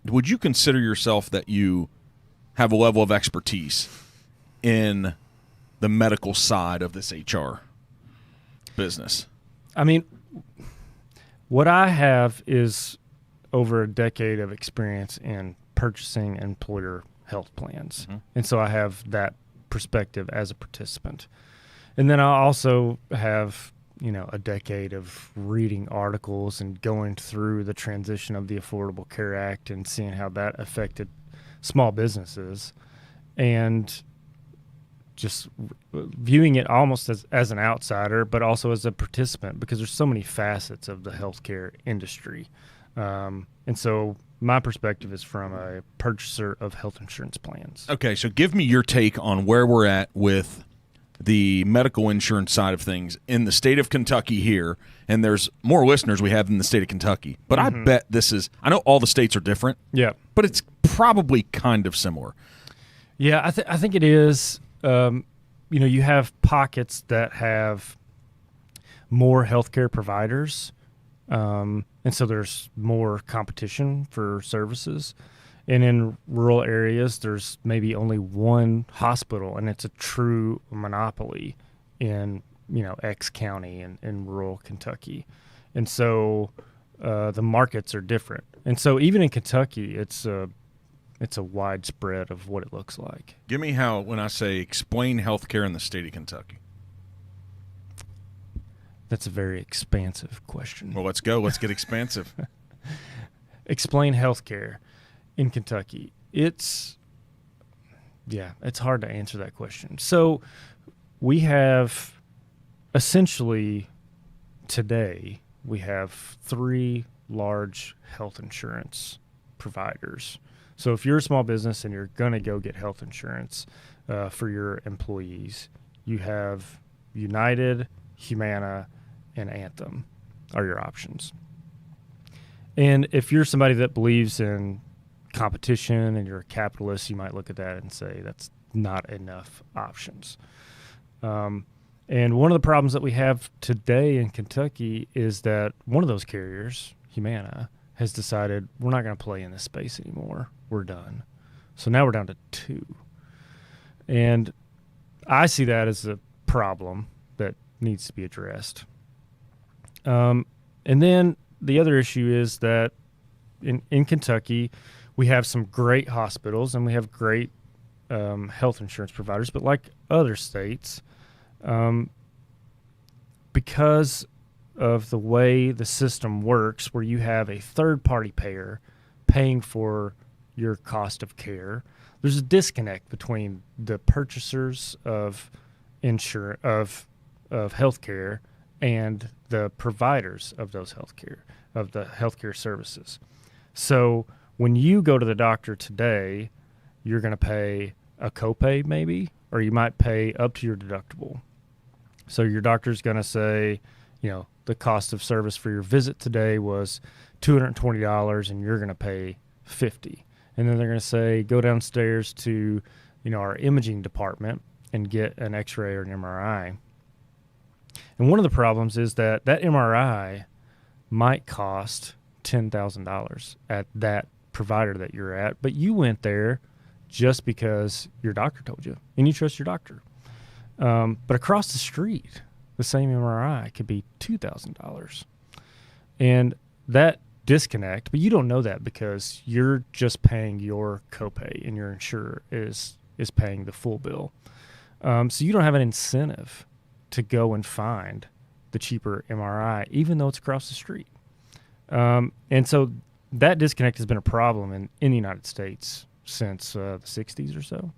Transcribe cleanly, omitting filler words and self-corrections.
would you consider yourself that you have a level of expertise in the medical side of this HR business? I mean, what I have is over a decade of experience in purchasing employer health plans. Mm-hmm. And so I have that perspective as a participant. And then I also have, a decade of reading articles and going through the transition of the Affordable Care Act and seeing how that affected small businesses, and just viewing it almost as an outsider, but also as a participant, because there's so many facets of the healthcare industry. And so my perspective is from a purchaser of health insurance plans. Okay, so give me your take on where we're at with the medical insurance side of things in the state of Kentucky here, and there's more listeners we have in the state of Kentucky. But I bet I know all the states are different. Yeah. But it's probably kind of similar. Yeah, I think it is. You have pockets that have more healthcare providers, and so there's more competition for services. And in rural areas, there's maybe only one hospital, and it's a true monopoly in, X county in rural Kentucky. And so the markets are different. And so even in Kentucky, it's a widespread of what it looks like. Give me how, when I say explain healthcare in the state of Kentucky. That's a very expansive question. Well, let's go. Let's get expansive. Explain healthcare in Kentucky. It's hard to answer that question. So we have essentially today, we have 3 large health insurance providers. So if you're a small business and you're going to go get health insurance for your employees, you have United, Humana, and Anthem are your options. And if you're somebody that believes in competition and you're a capitalist, you might look at that and say that's not enough options. And one of the problems that we have today in Kentucky is that one of those carriers, Humana, has decided we're not going to play in this space anymore. We're done. So now we're down to 2. And I see that as a problem that needs to be addressed. And then the other issue is that in Kentucky, we have some great hospitals and we have great health insurance providers, but like other states, because of the way the system works, where you have a third-party payer paying for your cost of care, there's a disconnect between the purchasers of healthcare and the providers of the healthcare services. So when you go to the doctor today, you're going to pay a copay maybe, or you might pay up to your deductible. So your doctor's going to say, the cost of service for your visit today was $220 and you're going to pay $50. And then they're going to say, go downstairs to, our imaging department and get an X-ray or an MRI. And one of the problems is that MRI might cost $10,000 at that provider that you're at, but you went there just because your doctor told you and you trust your doctor. But across the street, the same MRI could be $2,000. And that disconnect, but you don't know that because you're just paying your copay and your insurer is paying the full bill. So you don't have an incentive to go and find the cheaper MRI, even though it's across the street. And so that disconnect has been a problem in the United States since the 60s or so.